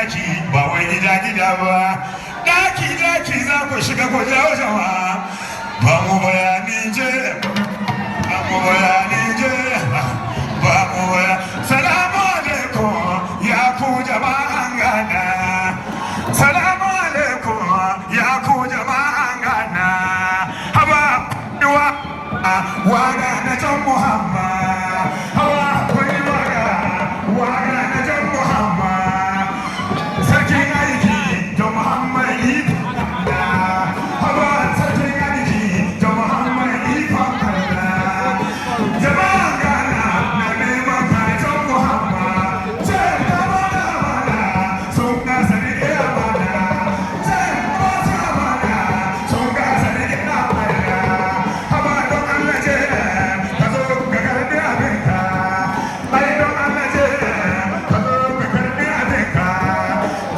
daki ba wai gida ba daki za ku shiga ku jawo jama'a ba mu bayanin je ba mu bayanin je ba mu salamu alaikum ya ku jama'an gana salamu alaikum ya ku jama'an gana haba duwa waga na jan muhammad hawa kwai waga na jan muhammad sarkin aiki da muhammad ikon hawa sarkin aiki da muhammad ikon jama'an gana na neman kajan muhammad sai ta mana sun gasa da iya mana sai ta mana sun gasa da iya mana haba don allah ce ka zo ka karbi abinka ai don allah ce ka zo ka karbi abinka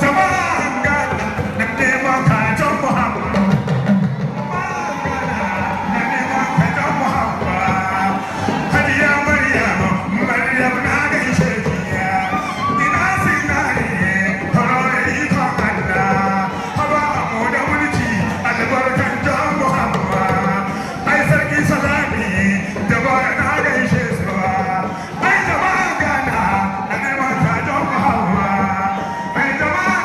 jama'an gana na neman kajan muhammad na neman kajan muhammad hadiya maryam na gaishe kiya ina sinari horore ikon allah haba mu da mulki albarkan jan muhammad ai sarki salami da ba na gaishe su ai jama'a gana na neman kajan muhammad ai jama'a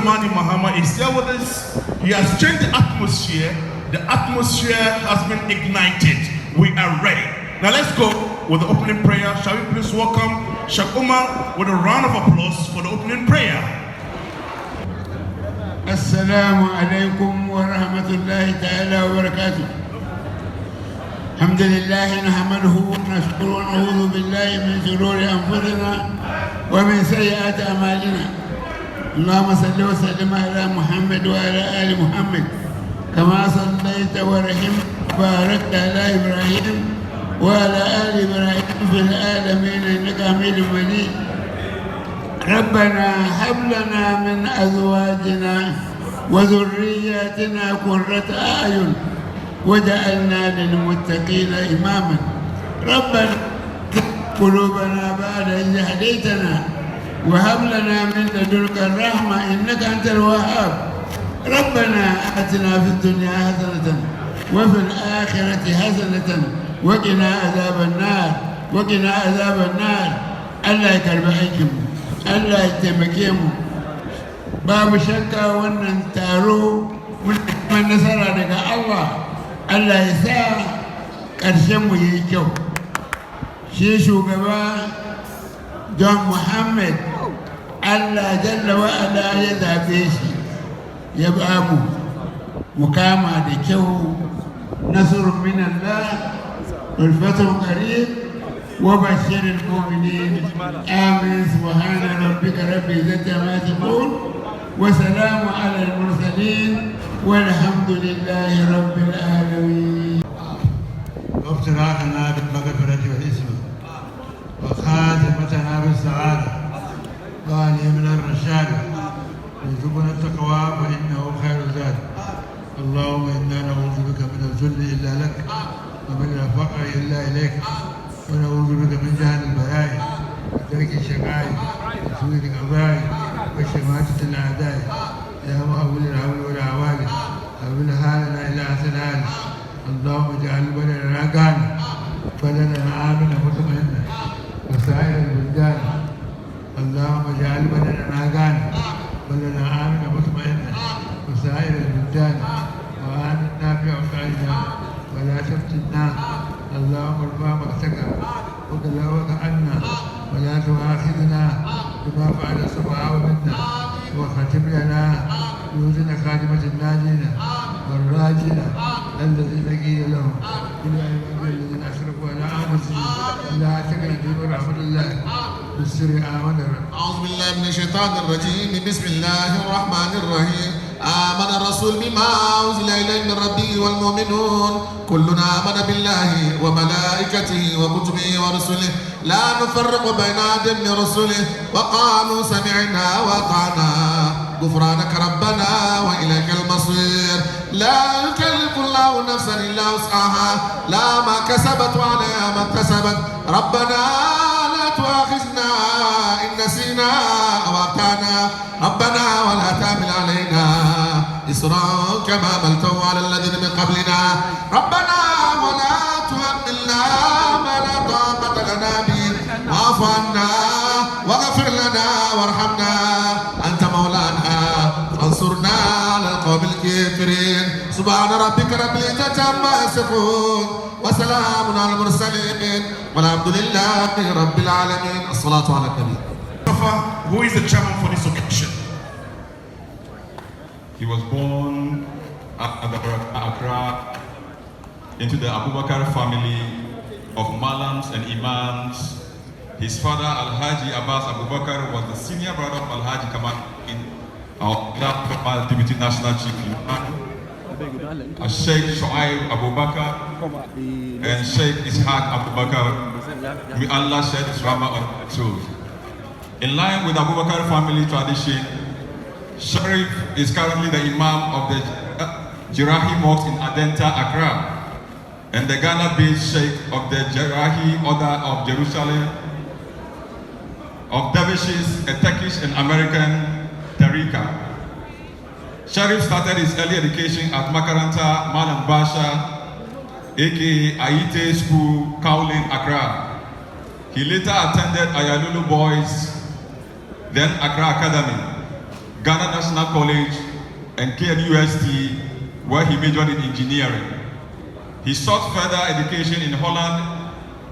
Mani Muhammad is here with us. He has changed the atmosphere. The atmosphere has been ignited. We are ready. Now let's go with the opening prayer. Shall we please welcome Sheikh Umar with a round of applause for the opening prayer. السلام عليكم ورحمة الله تعالى وبركاته. الحمد لله نحمده ونشكره ونعوذ بالله من شرور أنفسنا ومن سيئات أعمالنا. اللهم صل وسلم على محمد وعلى آل محمد كما صليت ورحمت وباركت على إبراهيم وعلى آل إبراهيم في العالمين إنك حميد مجيد. ربنا هب لنا من أزواجنا وذرياتنا قرة أعين وجعلنا للمتقين إماما. ربنا قلوبنا بعد إذ هديتنا وهب لنا من لدنك الرحمة إنك أنت الوهاب. ربنا آتنا في الدنيا حسنة وفي الآخرة حسنة وقنا عذاب النار وقنا عذاب النار. الله يكرم أيكم الله يتمكيم باب شكا ونن تارو من نصر لك الله الله يسا كرشم يجو شيشو قبا جون محمد Allah jalla wa'ala ya zaɓe shi ya ba mu mukama da kyau nasrun min Allah wal fathu qarib wa bashiril mu'minin amin subhana rabbika rabbil izzati amma yasifun wa salamun alal mursalin walhamdulillahi rabbil alamin. وافتراقنا بالمغفرة والإسم وخاتمتنا بالسعادة وعليمنا الرشاد وارزقنا التقوى فإنه خير الزاد. اللهم إنا نعوذ بك من الذل إلا لك ومن الفقر إلا إليك ونعوذ بك من جهل البلاء وترك الشقاء وسوء القضاء وشماتة الأعداء. يا مهول الهول والأعوال هول حالنا إلى أحسن حال. اللهم اجعل بلدنا غانا بلدنا آمنا مطمئنا وسائر البلدان. اللهم اجعل بلدنا غانا بلدنا آمنا مطمئنا الناس اللهم ارفع مقتك وقلاوك عنا ولا تؤاخذنا بما فعل السفهاء منا وختم لنا بوزن خاتمة الناجين والراجين الذين قيل لهم إلى عباد الذين أشركوا على أنفسهم لا تقنطوا من رحمة الله بالسر آمنا. أعوذ بالله من الشيطان الرجيم. بسم الله الرحمن الرحيم. آمن الرسول بما أنزل إليه من ربه والمؤمنون كلنا آمن بالله وملائكته وكتبه ورسله لا نفرق بين أحد من رسله وقالوا سمعنا وأطعنا غفرانك ربنا وإليك المصير. لا يكلف الله نفسا إلا وسعها لا ما كسبت وعليها ما اكتسبت. ربنا لا تؤاخذنا إن نسينا أو أخطأنا ربنا ولا تحمل علينا إصرا كما حملته على الذين من قبلنا ربنا ولا تحملنا ما لا طاقة لنا به واعف عنا واغفر لنا وارحمنا أنت مولانا فانصرنا على القوم الكافرين. سبحان ربك رب العزة عما يصفون وسلام على المرسلين والحمد لله رب العالمين. الصلاة على النبي. Who is the chairman for this occasion? He was born at Accra into the Abubakar family of Malams and Imams. His father, Alhaji Abbas Abubakar, was the senior brother of Alhaji Kamal in our Deputy National Chief Sheikh Shoaib Abubakar and Sheikh Ishaq Abubakar. May Allah shed his rahmah on their souls. In line with Abubakar family tradition, Sharif is currently the Imam of the Jerahi Mosque in Adenta, Accra, and the Ghana-based Sheikh of the Jerahi Order of Jerusalem of Dervishes, a Turkish and American Tariqa. Sharif started his early education at Makaranta Malam Basha, aka Aite School, Kaolin, Accra. He later attended Ayalulu Boys, then Accra Academy, Ghana National College, and KNUST, where he majored in engineering. He sought further education in Holland,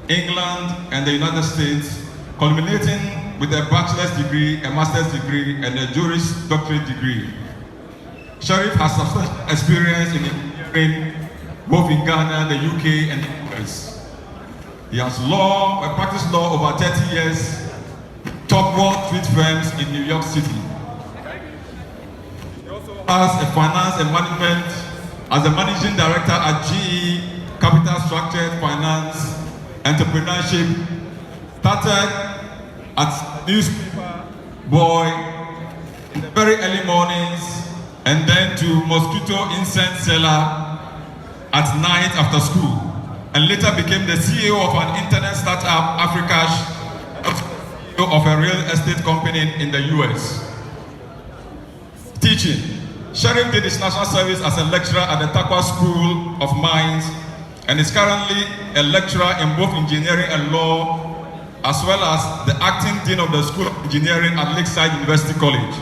England, and the United States, culminating with a bachelor's degree, a master's degree, and a Juris Doctorate degree. Sharif has substantial experience in engineering, both in Ghana, the UK, and the US. He has practiced law over 30 years, top Wall Street firms in New York City. As a finance and management, as a managing director at GE Capital Structured Finance Entrepreneurship, started as newspaper boy in the very early mornings, and then to mosquito incense seller at night after school, and later became the CEO of an internet startup, Africash, of a real estate company in the US. Teaching. Sharif did his national service as a lecturer at the Takwa School of Mines and is currently a lecturer in both engineering and law, as well as the acting dean of the School of Engineering at Lakeside University College,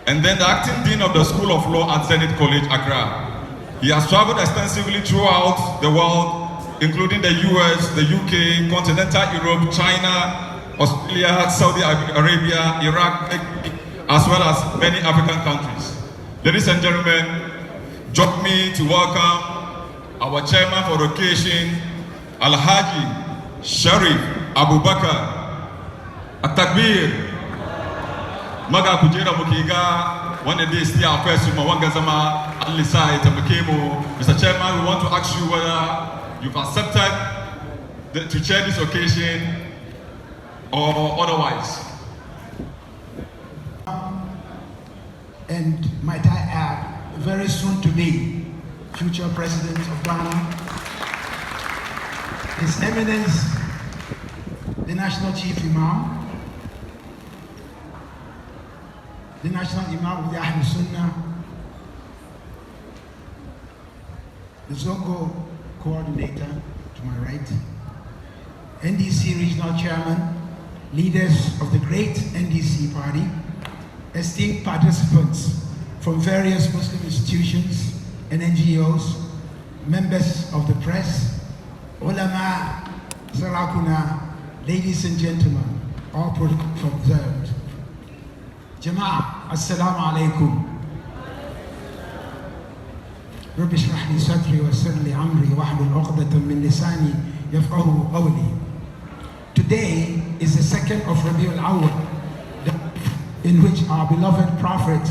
and then the acting dean of the School of Law at Zenith College, Accra. He has traveled extensively throughout the world, including the US, the UK, continental Europe, China, Australia, Saudi Arabia, Iraq, as well as many African countries. Ladies and gentlemen, join me to welcome our chairman for the occasion, Alhaji Sharif Abubakar. At-Takbir. Maga kujera mukiga, one day still our first Wangazama, Al-Lisai, Tamakemo. Mr. Chairman, we want to ask you whether you've accepted to chair this occasion or otherwise. And might I add, very soon to be future President of Ghana, His Eminence, the National Chief Imam, the National Imam of the Ahlul Sunnah, the Zongo Coordinator to my right, NDC Regional Chairman, leaders of the great NDC party, esteemed participants from various Muslim institutions and NGOs, members of the press, ulama, sarakuna, ladies and gentlemen, all protocols observed. Jama'ah, assalamu alaikum. رب اشرح لي صدري ويسر لي امري واحلل عقدة من لساني يفقهوا قولي. Today is the 2nd of Rabiul Awwal, in which our beloved Prophet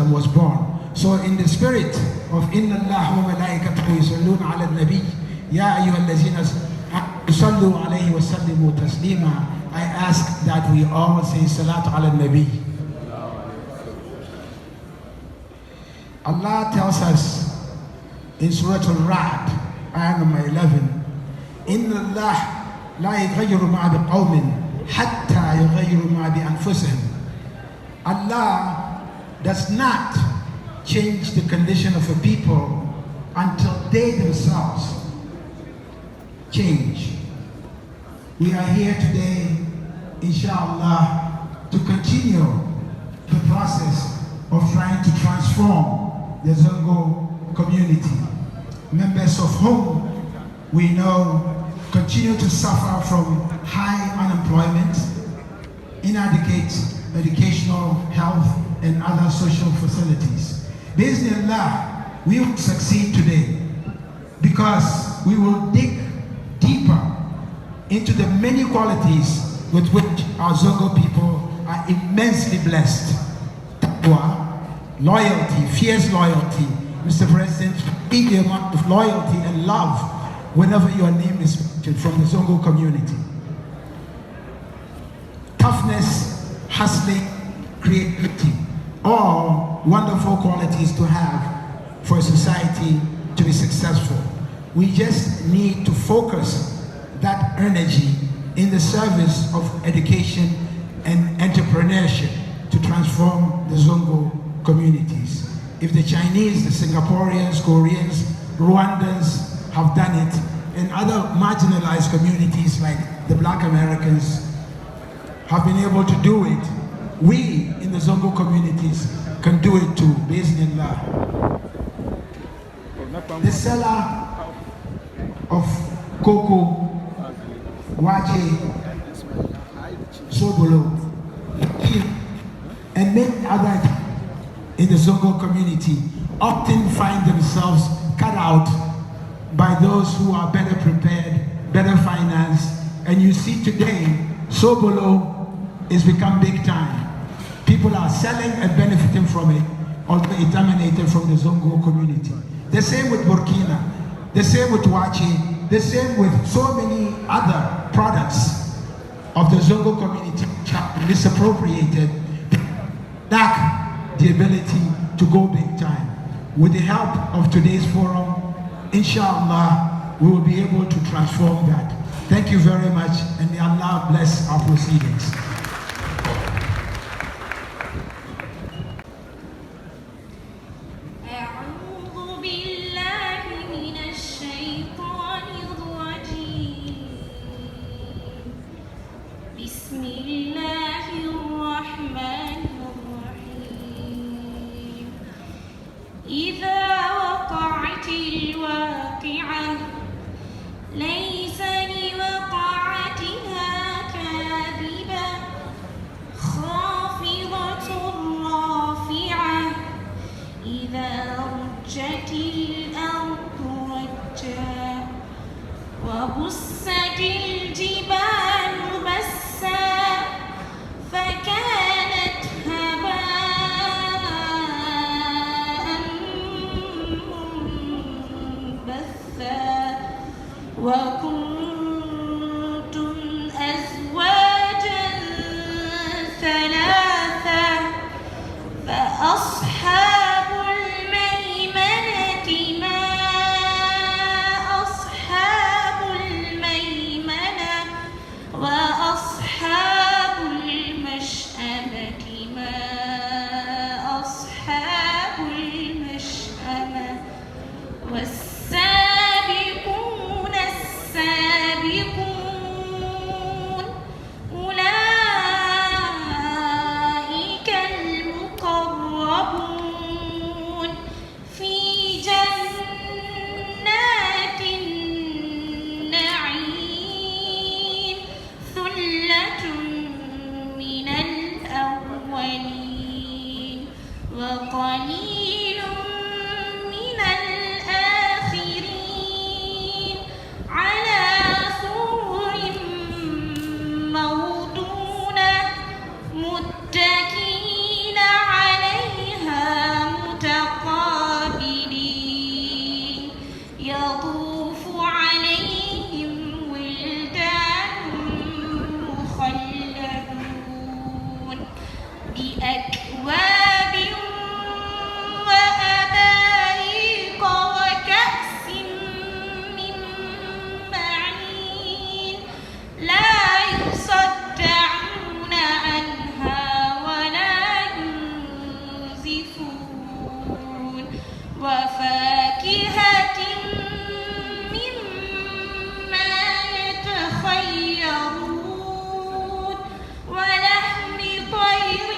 was born. So in the spirit of Inna Allah wa malaikatahu yusalluna ala nabi ya ayyuhallazina sallu alayhi wa sallimu taslima, I ask that we all say salatu ala nabi. Allah tells us in Surah Al-Ra'd, ayah number 11, Inna Allah la yughayyiru ma biqawmin hatta yughayyiru ma bi anfusihim. Allah does not change the condition of a people until they themselves change. We are here today, inshallah, to continue the process of trying to transform the Zongo community, members of whom we know continue to suffer from high unemployment, inadequate educational, health, and other social facilities. Bismillah, we will succeed today because we will dig deeper into the many qualities with which our Zongo people are immensely blessed. Taqwa, loyalty, fierce loyalty. Mr. President, speak the amount of loyalty and love whenever your name is mentioned from the Zongo community. Toughness, hustling, creativity, all wonderful qualities to have for a society to be successful. We just need to focus that energy in the service of education and entrepreneurship to transform the Zongo communities. If the Chinese, the Singaporeans, Koreans, Rwandans have done it, and other marginalized communities like the Black Americans have been able to do it, we in the Zongo communities can do it too, Bismillah. The seller of cocoa, wache, sobolo, and many other in the Zongo community often find themselves cut out by those who are better prepared, better financed, and you see today, sobolo is become big time. People are selling and benefiting from it, although it emanated from the Zongo community. The same with Burkina, the same with Wachi, the same with so many other products of the Zongo community which are misappropriated, lack the ability to go big time. With the help of today's forum, inshallah, we will be able to transform that. Thank you very much, and may Allah bless our proceedings. ليس لوقعتها كاذبة وقليل من الآخرين على سرر موضونة متكئين عليها متقابلين يطوف عليهم ولدان مخلدون بأكواب وأباريق وكأس من معين لا يصدعون عنها ولا ينزفون وفاكهة مما يتخيرون ولحم طير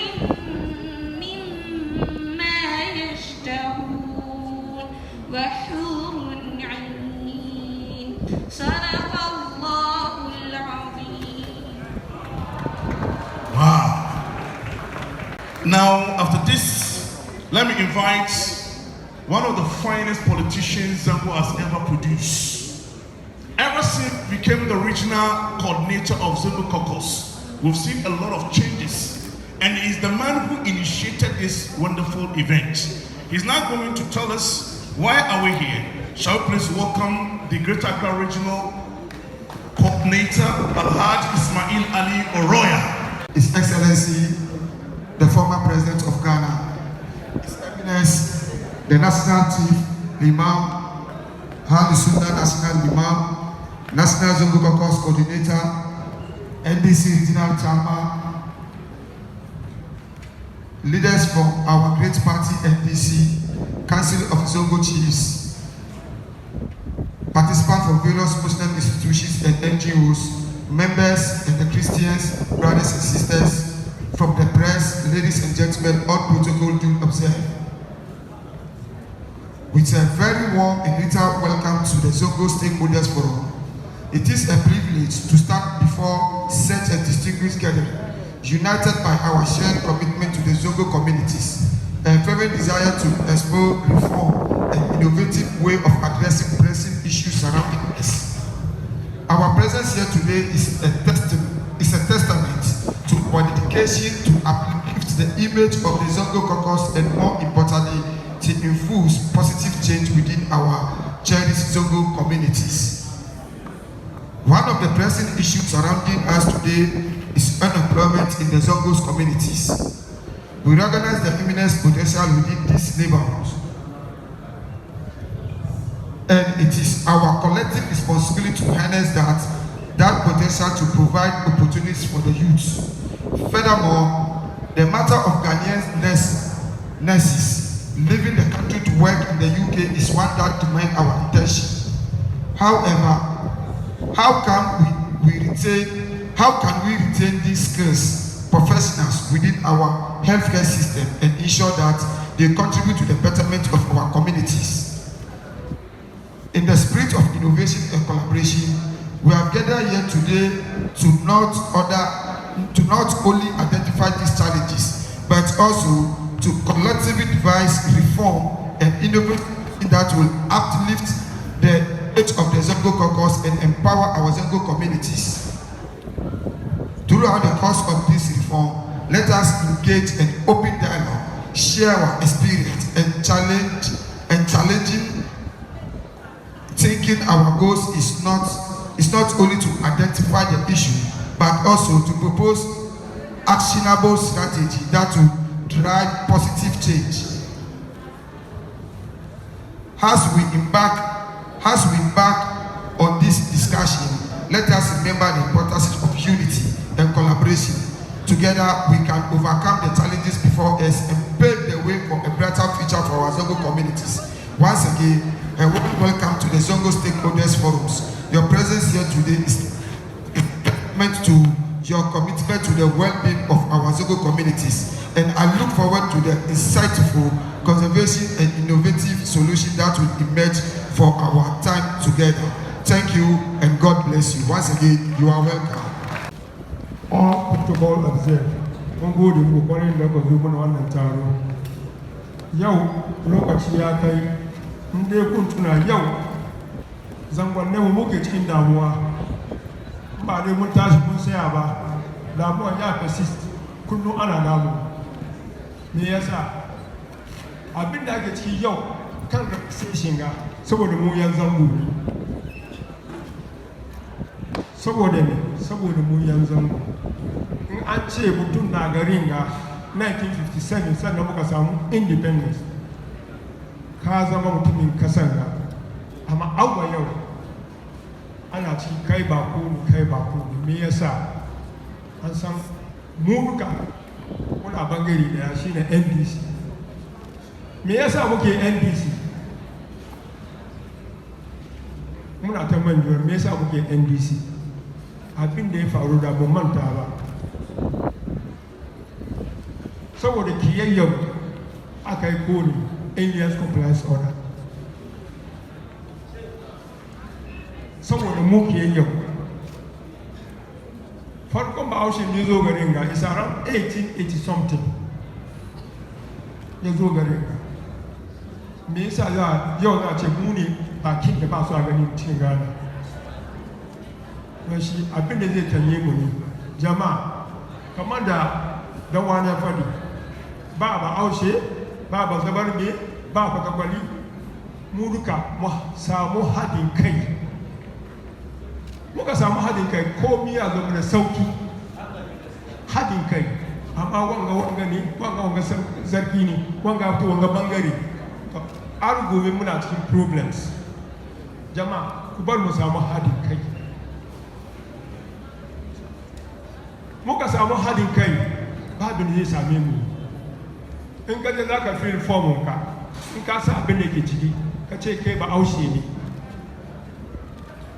مما يشتهون وحور عين صدق الله العظيم. Wow. Now, after this, let me invite one of the finest politicians Zongo has ever produced. Ever since he became the regional coordinator of Zongo Caucus, we've seen a lot of changes. And he's the man who initiated this wonderful event. He's now going to tell us why are we here. Shall we please welcome the Greater Accra Regional Coordinator, Alhaji Ismail Ali Oroya. His Excellency, the former President of Ghana, His Eminence, the National Chief, Imam, Hali Sunnah National Imam, National Zongo Caucus Coordinator, Ndc Regional Chairman, leaders from our great party Ndc, Council of Zongo Chiefs, participants from various Muslim institutions and NGOs, members and the Christians, brothers and sisters, from the press, ladies and gentlemen, all protocol due observed. With a very warm and little welcome to the Zongo Stakeholders Forum. It is a privilege to stand before such a distinguished gathering, united by our shared commitment to the Zongo communities, and fervent desire to explore reform and innovative way of addressing pressing issues surrounding us. Our presence here today is a testament to our dedication to uplift the image of the Zongo Caucus and, more importantly, to infuse positive change within our cherished Zongo communities. One of the pressing issues surrounding us today is unemployment in the Zongo's communities. We recognize the immense potential within these neighborhoods, and it is our collective responsibility to harness that potential to provide opportunities for the youth. Furthermore, the matter of Ghanaian nurses leaving the country to work in the UK is one that demands our attention. However, how can we retain these skills professionals within our healthcare system and ensure that they contribute to the betterment of our communities? In the spirit of innovation and collaboration, we have gathered here today to not only identify these challenges, but also to collectively devise reform and innovation that will uplift the age of the Zongo Caucus and empower our Zongo communities. Throughout the course of this reform, let us engage in open dialogue, share our experience, and challenging thinking. Our goals is not only to identify the issue, but also to propose actionable strategy that will drive positive change. As we embark on this discussion, let us remember the importance of unity and collaboration. Together, we can overcome the challenges before us and pave the way for a brighter future for our Zongo communities. Once again, a warm welcome to the Zongo Stakeholders Forums. Your presence here today is meant to your commitment to the well-being of our Zongo communities, and I look forward to the insightful conservation and innovative solution that will emerge for our time together. Thank you and God bless you. Once again, you are welcome. All protocol observed. yau lokaci ya kai in dai kun tuna yau zangonne mu muke cikin damuwa ba dai mun tashi mun saya ba damuwa ya persist kullum ana damu me yasa abin da ake ciki yau kan sai shinga saboda mu yan zango ne saboda mu yan zango in an ce mutum na garin ga 1957 sannan muka samu independence ka zama mutumin kasar ga amma awa yau ana ci kai bako ne me yasa an san mu duka muna bangare daya shine ndc me yasa muke ndc muna ta manjuwar me yasa muke ndc abin da ya faru da ban manta ba saboda kiyayyar aka yi kone aliens compliance order saboda mu kiyayyar farkon bahaushen ya zo garin ga isa ran 1880 something ya zo garin ga me yasa yau za a ce mu ne bakin da ba su a ganin cikin gana don shi abin da zai tanye mu ne jama'a kamar da dan wani fadi ba bahaushe ba zabarme ba kwatakwali mu duka mu samu haɗin kai muka samu haɗin kai komi ya zama da sauki haɗin kai amma wanga ne wanga zargi ne wanga bangare har gobe muna cikin problems jama'a ku bar mu samu haɗin kai muka samu haɗin kai babu ne zai same mu in ka je za ka fill form ka in ka sa abin da ke ciki ka ce kai ba aushe ne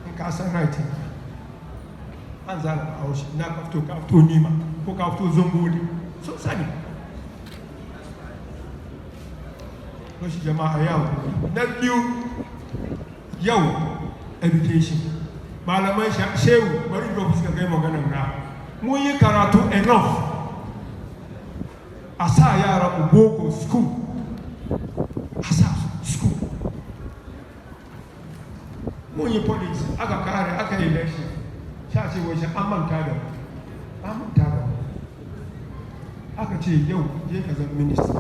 in ka san right an zana ba aushe na ka fito nima ko ka fito zongo ne sun sani wasu jama'a yau na biyu yau education malamai shehu bari da fuska kai maganar na mun yi karatu enough a sa yara mu boko school a sa school mun yi police aka kare aka yi election sha ce wace an manta da aka ce yau je ka zama minista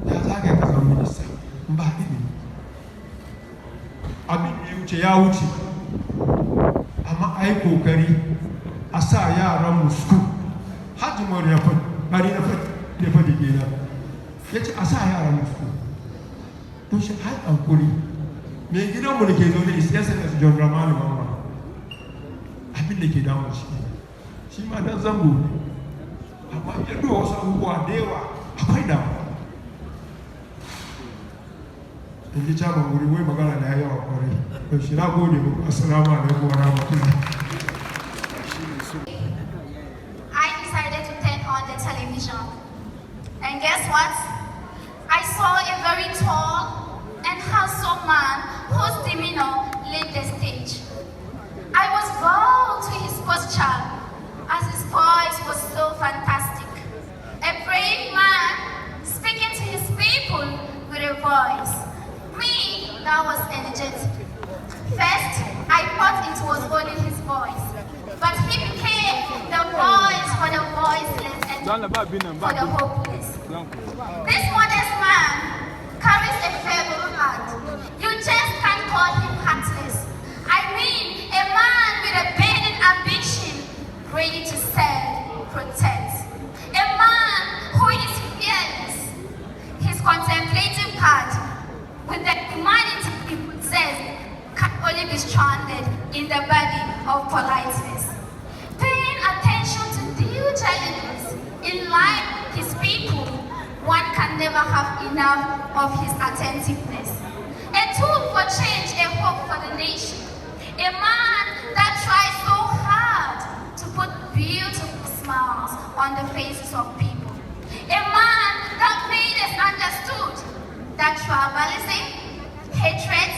ya zaga ka zama minista ba ilimi abin da ya wuce ya wuce amma a yi kokari a sa yaran mu school hajji mawar ya faɗi bari na faɗi gina ya ce a sa yaran mu school don shi har hankuri mai gidanmu da ke zaune is sns john ramani mama abin da ke damun shi ma dan zango ne amma yadda wasu abubuwa da yawa akwai damuwa in ji caban wuri wai magana da ya yawa kwarai don shi na gode muku assalamu alaikum wa rahmatullahi. I decided to turn on the television, and guess what? I saw a very tall and handsome man whose demeanor lit the stage. I was bound to his posture as his voice was so fantastic. A brave man speaking to his people with a voice. Me, that was energetic. First, I thought it was only his voice, but he became the voice for the voiceless and for the hopeless. This modest man carries a feeble heart. You just can't call him heartless. I mean, a man with a burning ambition, ready to serve, protect. A man who is fearless. His contemplative part, with the humanity he possesses, can only be stranded in the body of politeness. Paying attention to new challenges in life, his people, one can never have enough of his attentiveness. A tool for change, a hope for the nation. A man that tries so hard to put beautiful smiles on the faces of people. A man that made us understood that tribalism, hatred,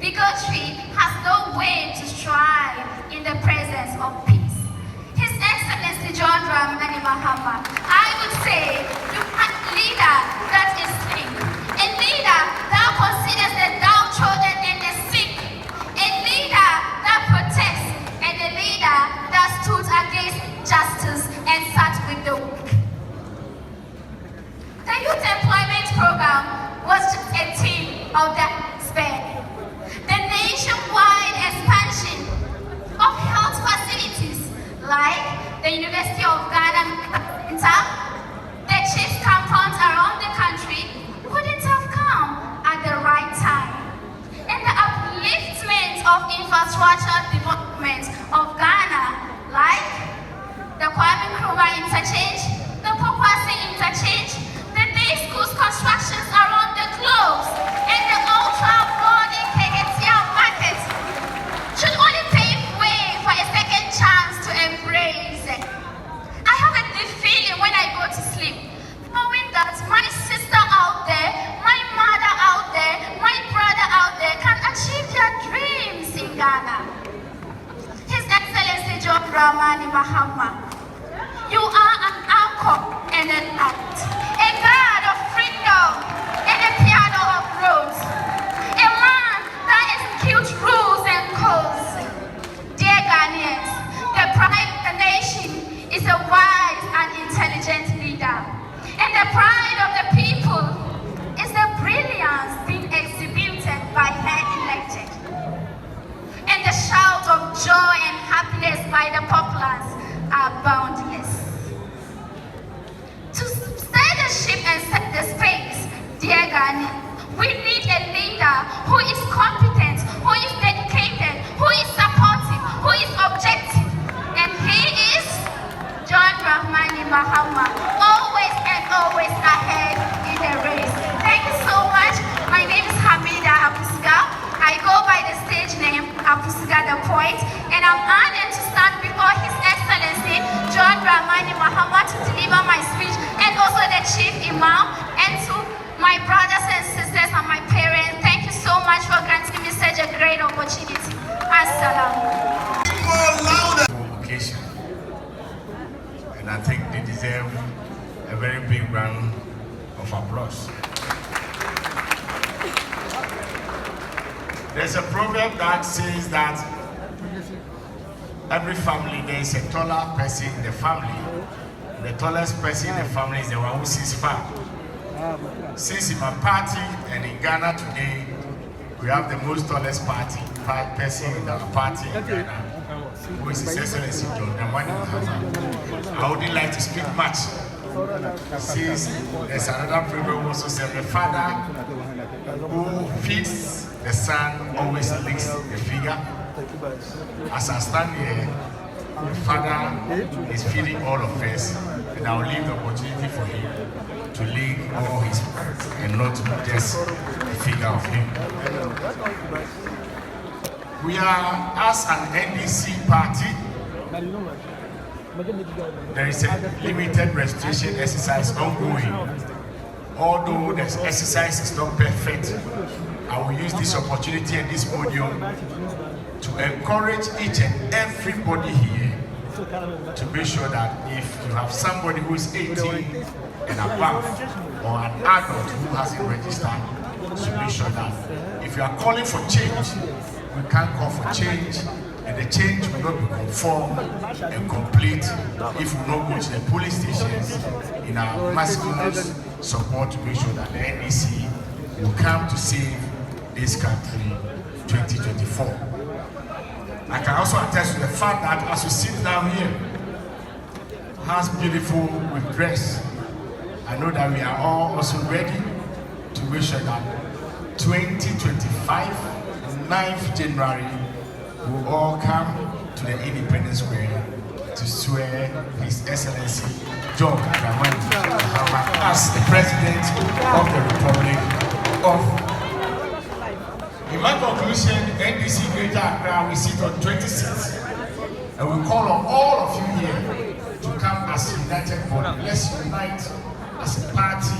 bigotry has no way to strive in the presence of peace. His Excellency John Dramani Mahama, I would say, you are a leader Dramani Mahama. You are an anchor and an act, a guard of freedom and a piano of roads, a man that executes rules and codes. Dear Ghanaians, the pride of the nation is a wise and intelligent leader, and the pride of the people is the brilliance being exhibited by her elected, and the shout of joy and happiness by the populace are boundless. To steer the ship and set the space, dear Ghana, we need a leader who is competent, who is dedicated, who is supportive, who is objective, and he is John Dramani Mahama, always and always ahead in the race. Thank you so much. My name is Hamida Apusiga. I go by the stage name Apusiga the Poet, and I'm honored to stand before His Excellency John Dramani Mahama to deliver my speech, and also the Chief Imam, and to my brothers and sisters and my parents. Thank you so much for granting me such a great opportunity. Assalam. Occasion, and I think they deserve a very big round of applause. There's a proverb that says that every family there is a taller person in the family. The tallest person in the family is the one who sees far. Since in my party and in Ghana today, we have the most tallest person in our party in Ghana, who is His Excellency John Dramani Mahama. I wouldn't like to speak much, since there's another proverb also says the father who feeds the son always licks the figure. As I stand here, the father is feeding all of us, and I will leave the opportunity for him to lick all his parts and not just the figure of him. We are, as an NDC party, there is a limited registration exercise ongoing. Although the exercise is not perfect, I will use this opportunity and this podium to encourage each and everybody here to make sure that if you have somebody who is 18 and above, or an adult who hasn't registered, to make sure that if you are calling for change, we can't call for change, and the change will not be conformed and complete if we don't go to the police stations in our massive support to make sure that the NDC will come to save this country 2024. I can also attest to the fact that as we sit down here, as beautiful with dress, I know that we are all also ready to make sure that 2025, 9th January, we will all come to the Independence Square to swear His Excellency John Dramani Mahama as the President of the Republic of. In my conclusion, NDC Greater Accra, we sit on 20 seats, and we call on all of you here to come as a united body. Let's unite as a party,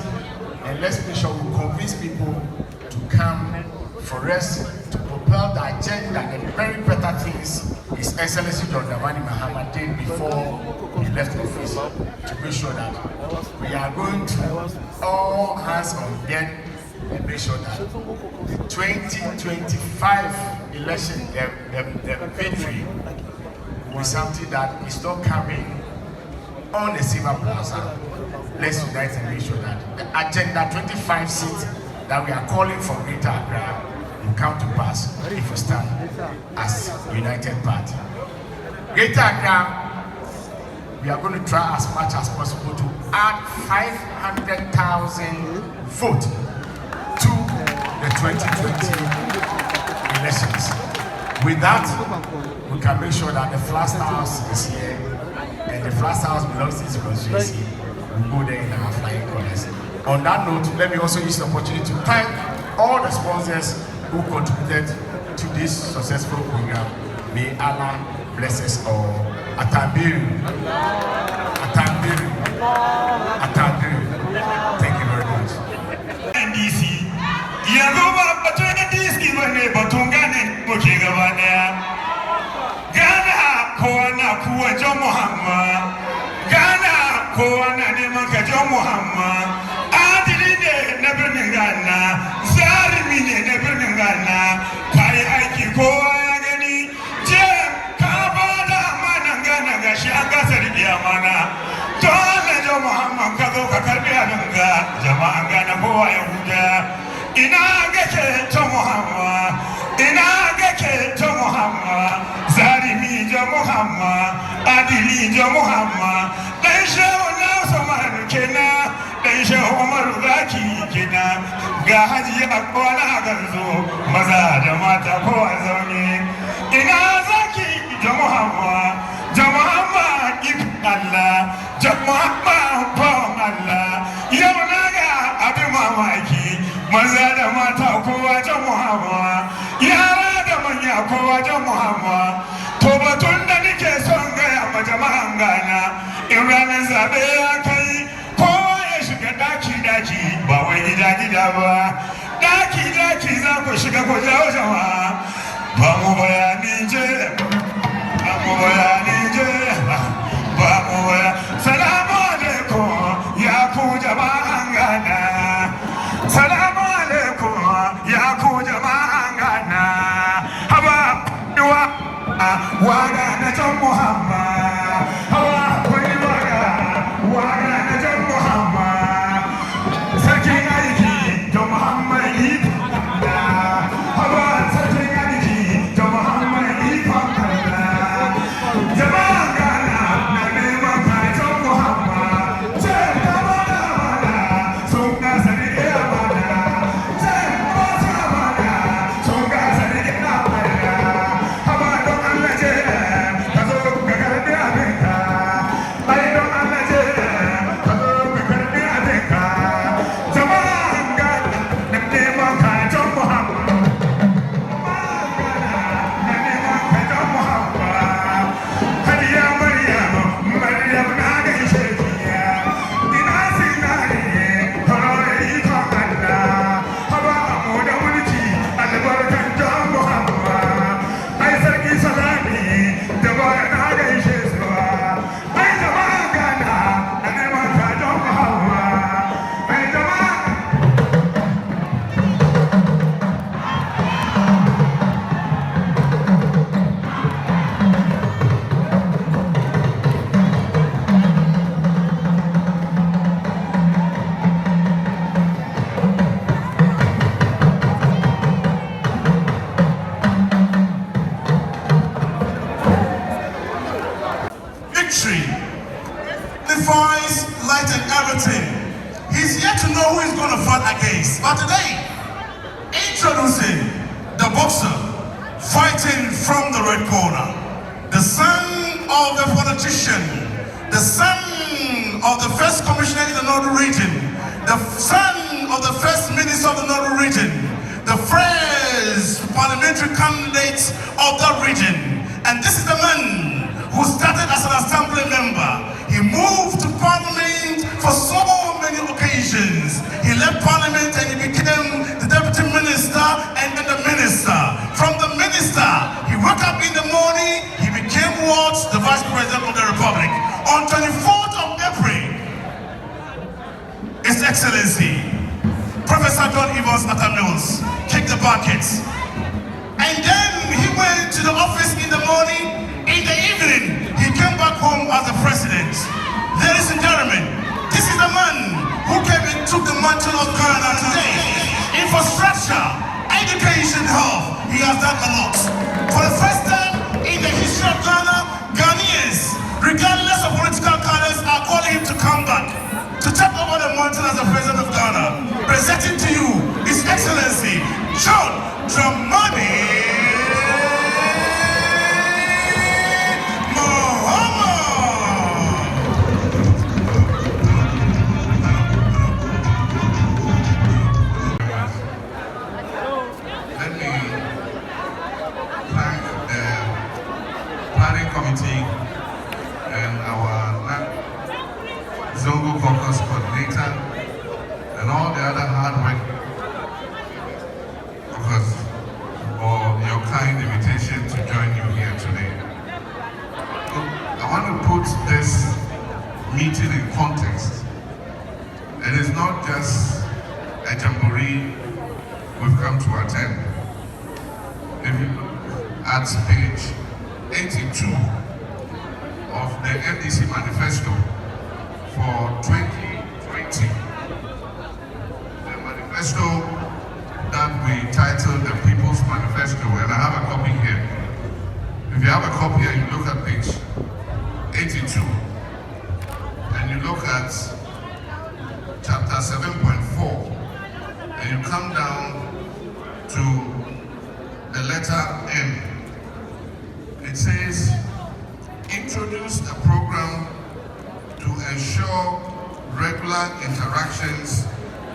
and let's make sure we convince people to come for us to propel the agenda and the very better things His Excellency John Dramani Mahama did before he left office, to make sure that we are going to all hands on deck and make sure that the 2025 election, the victory, will be something that is not coming on the Silver Plaza. Let's unite and make sure that the agenda 25 seats that we are calling for Greater Accra will come to pass if we stand as a united party. Greater Accra, we are going to try as much as possible to add 500,000 votes to the 2020 elections. With that, we can make sure that the Flag House is here, and the Flag House belongs to this constituency. We go there in our flying colors. On that note, let me also use the opportunity to thank all the sponsors who contributed to this successful program. May Allah bless us all. Atambiru. Atambiru. Atambiru. Thank you very much. NDC. Yagoba opportunities given Batungane Bukigavana Ghana Koana Kuan na neman ka John Muhammad adili ne na birnin Ghana zarimi ne na birnin Ghana kai aiki kowa ya gani je ka ba da amanan Ghana gashi an gasa riƙe amana to Allah John Muhammad ka zo ka karbi abin ga jama'an Ghana kowa ya huta ina gake John Muhammad ina gake John Muhammad zarimi John Muhammad adili John Muhammad dan shehu na Usman kenan dan shehu Umar zaki kenan ga hajiya kwana garzo maza da mata kowa zaune ina zaki John Muhammad John Muhammad Allah John Muhammad Allah yau na ga abin mamaki maza da mata kowa John Muhammad yara da manya kowa John Muhammad to batun da nake son gaya ma jama'an Ghana in ranar zaɓe ya kai kowa ya shiga daki ba wai gida ba daki za ku shiga ku jawo jama'a ba mu bayanin je salamu alaikum ya ku jama'an Ghana salamu alaikum ya ku jama'an Ghana haba waga na John Muhammad hawa kwai waga na John Muhammad sarkin aiki John Muhammad hawa sarkin aiki John Muhammad jama'an Ghana na neman ka John Muhammad ce gaba da amana sun gasa riƙe amana ce ba su amana sun gasa riƙe amana haba don Allah ce ka zo ka karɓi abinka ai don Allah ce ka zo ka karɓi abinka jama'an Ghana na neman ka John Muhammad jama'an Ghana na neman ka John Muhammad hadiya Maryam na gaishe ki ina sinari horore ikon Allah haba mu da mulki albarkan John Muhammad ai sarki salami da baya na gaishe su ai jama'a Ghana na neman ka John Muhammad ai jama'a Victory defies light and everything. He's yet to know who he's going to fight against. But today, introducing the boxer fighting from the red corner, the son of the politician, the son of the first commissioner in the Northern region, the son of the first minister of the Northern region, the first parliamentary candidate of that region. And this is the man who started as an assembly member. He moved to parliament for so many occasions. He left parliament and he became the deputy minister and then the minister. From the minister, he woke up in the morning, he became what? The vice president of the republic. On 24th of April, His Excellency, Professor John Evans Atamils, kicked the bucket. And then he went to the office in the morning. In the evening, he came back home as the president. Ladies and gentlemen, this is the man who came and took the mantle of Ghana today. Infrastructure, education, health, he has done a lot. For the first time in the history of Ghana, Ghanaians, regardless of political colors, are calling him to come back to take over the mantle as the president of Ghana. Presenting to you His Excellency John Dramani and our Zongo Caucus coordinator and all the other hard work for your kind invitation to join you here today. So I want to put this meeting in context. at page 82 of the Ndc manifesto for 2020. The manifesto that we titled the People's Manifesto, and I have a copy here. If you have a copy and you look at page 82, and you look at chapter 7.4, and you come down to the letter N, it says, introduce a program to ensure regular interactions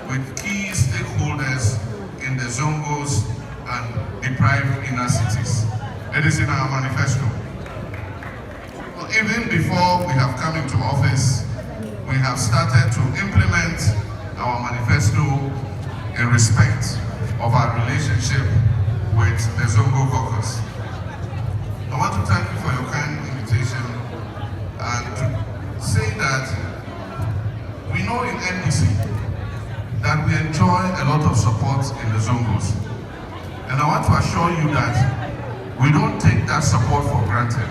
with key stakeholders in the Zongos and deprived inner cities. It is in our manifesto. Well, even before we have come into office, we have started to implement our manifesto in respect of our relationship with the Zongo Caucus. I want to thank you for your kind invitation and to say that we know in NDC that we enjoy a lot of support in the Zongos. And I want to assure you that we don't take that support for granted.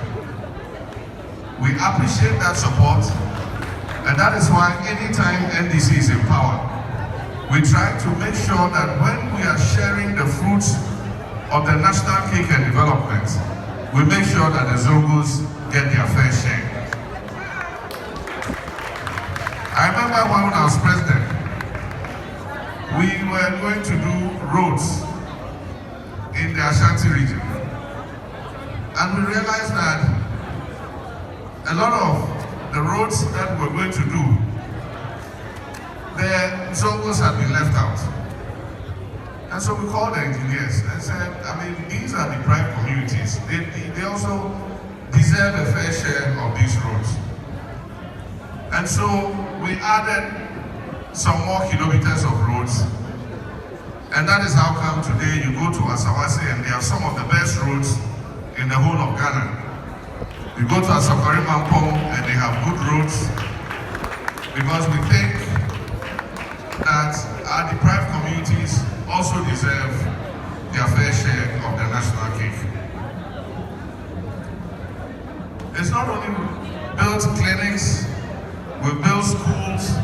We appreciate that support, and that is why anytime NDC is in power, we try to make sure that when we are sharing the fruits of the national cake and development, we make sure that the Zongos get their fair share. I remember when I was president, we were going to do roads in the Ashanti region. And we realized that a lot of the roads that we're going to do, the Zongos had been left out. And so we called the engineers and said, I mean, these are deprived communities. They also deserve a fair share of these roads. And so we added some more kilometers of roads. And that is how come today you go to Asawasi and they have some of the best roads in the whole of Ghana. You go to Asafari Mampong and they have good roads, because we think that our deprived communities also deserve their fair share of the national cake. It's not only built clinics, we build schools,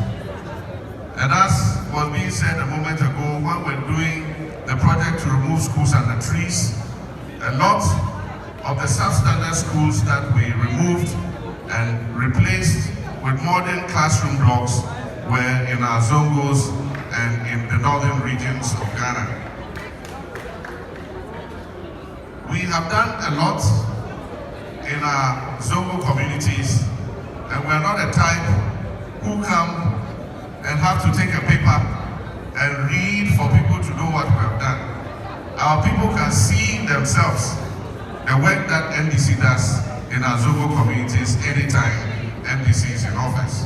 and as was being said a moment ago, when we're doing the project to remove schools and the trees, a lot of the substandard schools that we removed and replaced with modern classroom blocks were in our Zongos and in the northern regions of Ghana. We have done a lot in our Zongo communities, and we're not a type who come and have to take a paper and read for people to know what we have done. Our people can see themselves the work that NDC does in our Zongo communities anytime NDC is in office.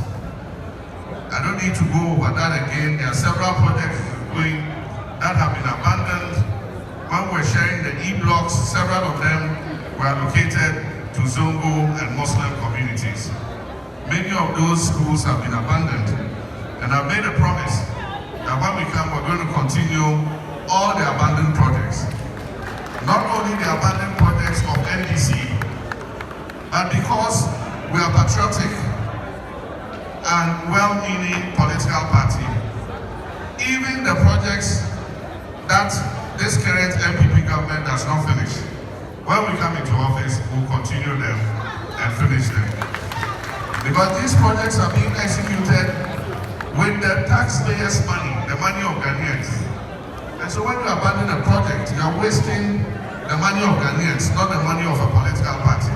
I don't need to go over that again. There are several projects going that have been abandoned. When we're sharing the e-blocks, several of them were allocated to Zongo and Muslim communities. Many of those schools have been abandoned. And I've made a promise that when we come, we're going to continue all the abandoned projects. Not only the abandoned projects of NDC, but because we are patriotic and well-meaning political party, even the projects that this current MPP government does not finish, when we come into office, we'll continue them and finish them. Because these projects are being executed with the taxpayers' money, the money of Ghanaians. And so when you abandon a project, you are wasting the money of Ghanaians, not the money of a political party.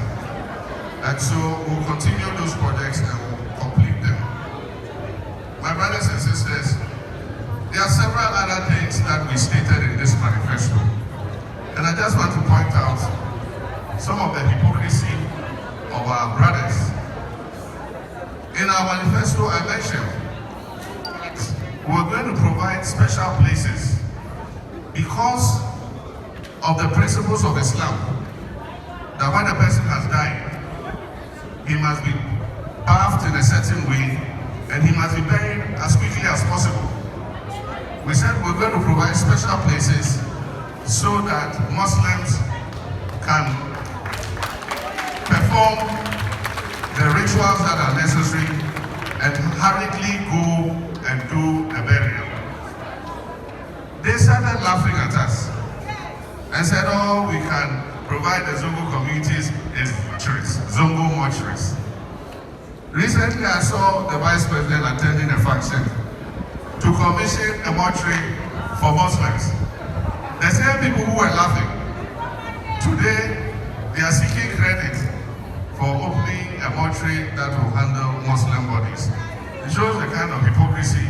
And so we'll continue those projects and we'll complete them. My brothers and sisters, there are several other things that we stated in this manifesto. And I just want to point out some of the hypocrisy of our brothers. In our manifesto, I mentioned we're going to provide special places because of the principles of Islam, that when a person has died, he must be bathed in a certain way and he must be buried as quickly as possible. We said we're going to provide special places so that Muslims can perform the rituals that are necessary and hurriedly go and do the burial. They started laughing at us and said, oh, we can provide the Zongo communities is mortuaries, Zongo mortuaries. Recently, I saw the Vice President attending a function to commission a mortuary for Muslims. The same people who were laughing, today they are seeking credit for opening a mortuary that will handle Muslim bodies. It shows the kind of hypocrisy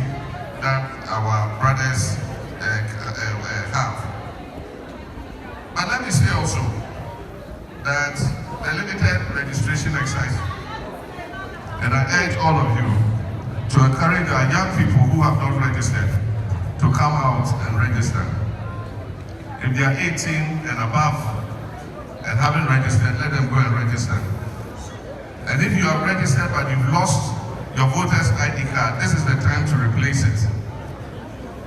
that our brothers have. But let me say also that the limited registration exercise, and I urge all of you to encourage our young people who have not registered to come out and register. If they are 18 and above and haven't registered, let them go and register. And if you have registered but you've lost your voter's ID card, this is the time to replace it.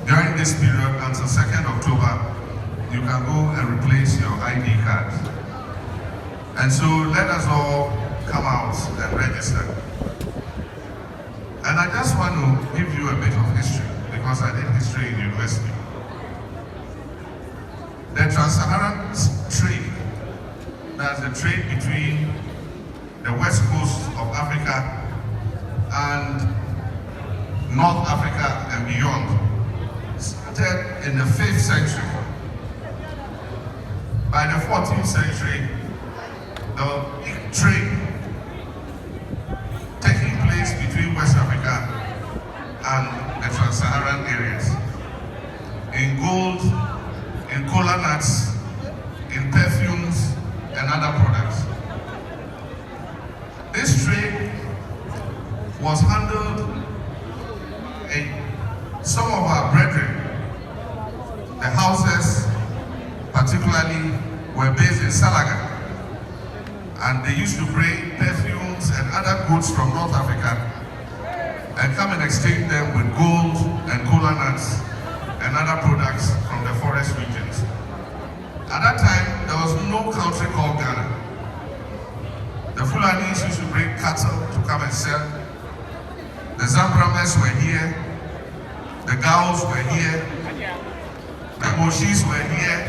During this period until 2nd October, you can go and replace your ID card. And so let us all come out and register. And I just want to give you a bit of history, because I did history in university. The Trans-Saharan trade, that's the trade between the west coast of Africa and North Africa and beyond, started in the 5th century. By the 14th century, the trade taking place between West Africa and the Trans-Saharan areas in gold, in cola nuts, in perfumes, and other products. This trade was handled in some of our brethren. The houses, particularly, were based in Salaga, and they used to bring perfumes and other goods from North Africa and come and exchange them with gold and cola nuts and other products from the forest regions. At that time, there was no country called Ghana. The Fulanis used to bring cattle to come and sell. The Zambrames were here. The Gaos were here. The Moshis were here.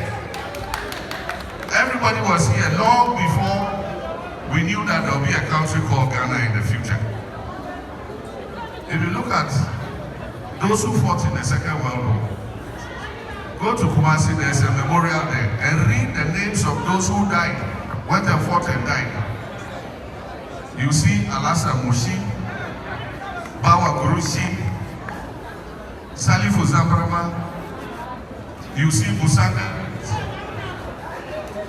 Everybody was here long before we knew that there would be a country called Ghana in the future. If you look at those who fought in the Second World War, go to Kumasi, there's a memorial there, and read the names of those who died, went and fought and died. You see Alasa Moshi, Bawa Gurushi, Salifu Zambrama, you see Busanga,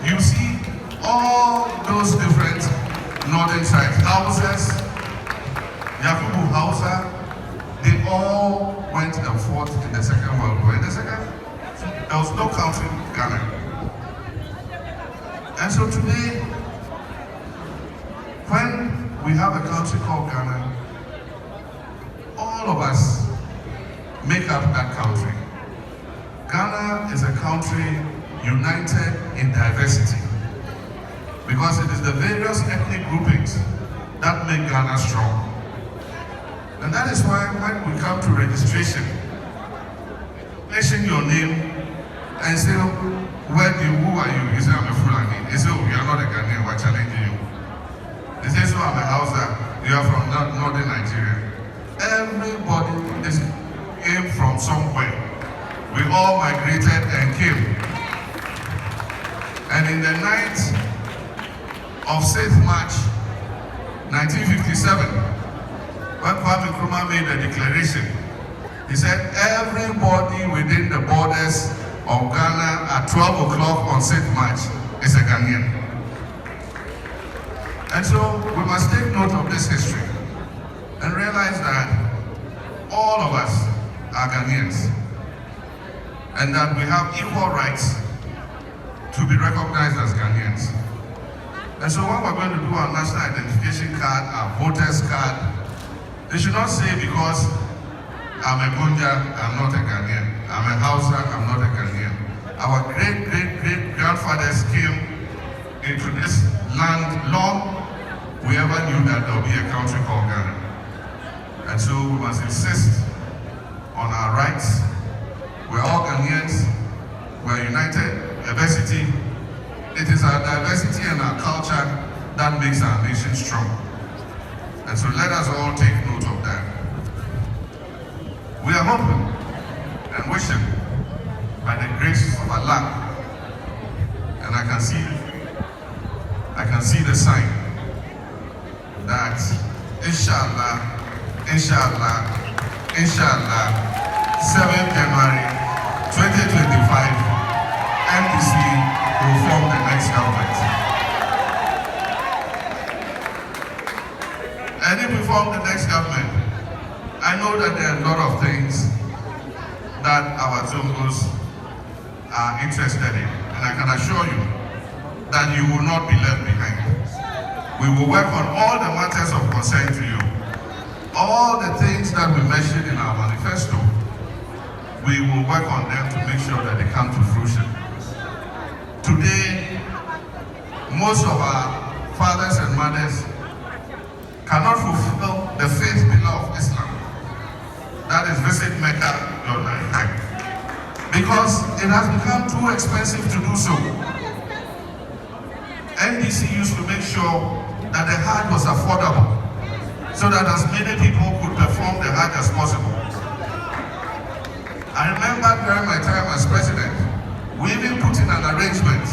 you see all those different northern tribes, Hausas, Yakubu Hausa, they all went and fought in the Second World War. In the second, there was no country in Ghana. And so today, when we have a country called Ghana, all of us make up that country. Ghana is a country united in diversity, because it is the various ethnic groupings that make Ghana strong. And that is why when we come to registration, mention your name and say, who are you? You say, I'm a Fulani. They say, oh, you are not a Ghanaian, we're challenging you. They say, so I'm a Hausa, you are from northern Nigeria. Everybody came from somewhere. We all migrated and came. And in the night of 6th March 1957, when Kwame Nkrumah made the declaration, he said everybody within the borders of Ghana at 12 o'clock on 6th March is a Ghanaian. And so we must take note of this history and realize that all of us are Ghanaians, and that we have equal rights to be recognized as Ghanaians. And so when we're going to do our national identification card, our voters card, they should not say because I'm a Gunja, I'm not a Ghanaian. I'm a Hausa, I'm not a Ghanaian. Our great-great-great-grandfathers came into this land long, we ever knew that there would be a country called Ghana. And so we must insist on our rights. We're all Ghanaians, we're united, diversity. It is our diversity and our culture that makes our nation strong. And so let us all take note of that. We are hoping and wishing by the grace of Allah, and I can see the sign that inshallah, 7th January 2025, NDC will form the next government. And if we form the next government, I know that there are a lot of things that our Zongos are interested in. And I can assure you that you will not be left behind. We will work on all the matters of concern to you. All the things that we mentioned in our manifesto, we will work on them to make sure that they come to fruition. Today, most of our fathers and mothers cannot fulfill the faith pillar of Islam. That is visit Mecca your lifetime. Because it has become too expensive to do so. NDC used to make sure that the Hajj was affordable, so that as many people could perform the Hajj as possible. I remember during my time as president, we even put in an arrangement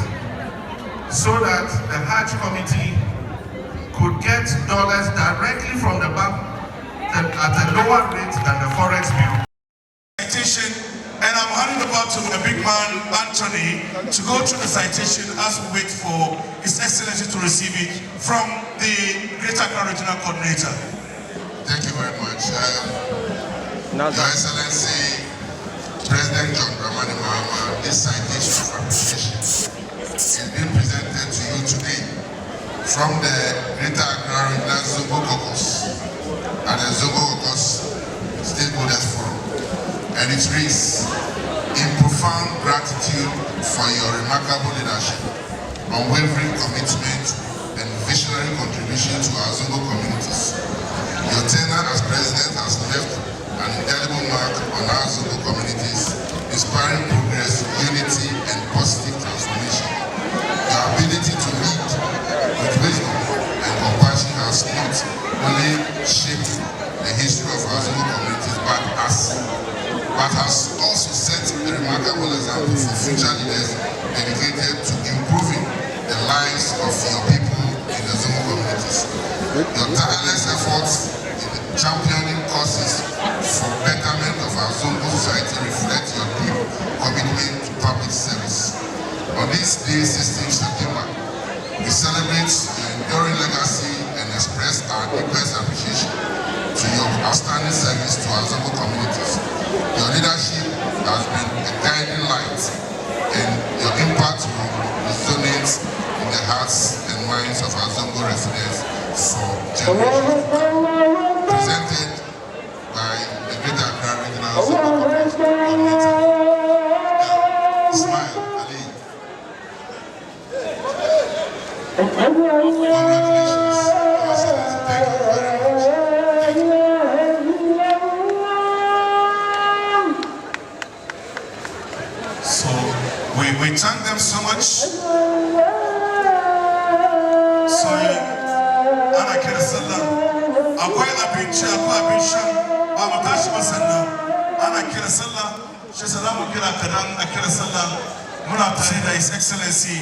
so that the Hajj committee could get dollars directly from the bank at a lower rate than the Forex Bureau. And I'm handing over to a big man, Anthony, to go through the citation as we wait for His Excellency to receive it from the Greater Accra Regional Coordinator. Thank you very much. Your Excellency, President John Dramani Mahama, this citation of appreciation is being presented to you today from the Greater Accra Regional Zongo Caucus at the Zongo Caucus Stakeholders Forum. And it reads, in profound gratitude for your remarkable leadership, unwavering commitment, and visionary contribution to our Zongo communities. Your tenure as president has left an indelible mark on our Zongo communities, inspiring progress, unity, and positive transformation. Your ability to lead with wisdom and compassion has not only shaped the history of our Zongo communities, but has also set a remarkable example for future leaders dedicated to improving the lives of your people in the Zongo communities. Your tireless efforts in championing causes for betterment of our Zongo society reflect your deep commitment to public service. On this day, 16 September, we celebrate your enduring legacy and express our deepest appreciation to your outstanding service to our Zongo communities. Your leadership has been a guiding light, and your impact will resonate in the hearts and minds of our Zongo residents for generations. Presented by the Greater Accra Regional Zongo Coordinator. Smile, Ali. Congratulations, Your Excellency. Thank you very much. So we thank them so much. So ana kira sallah akwai abinci akwai abin shan ba mu tashi ba sannan ana kira sallah shi salamu kira kadan a kira sallah muna tare da His Excellency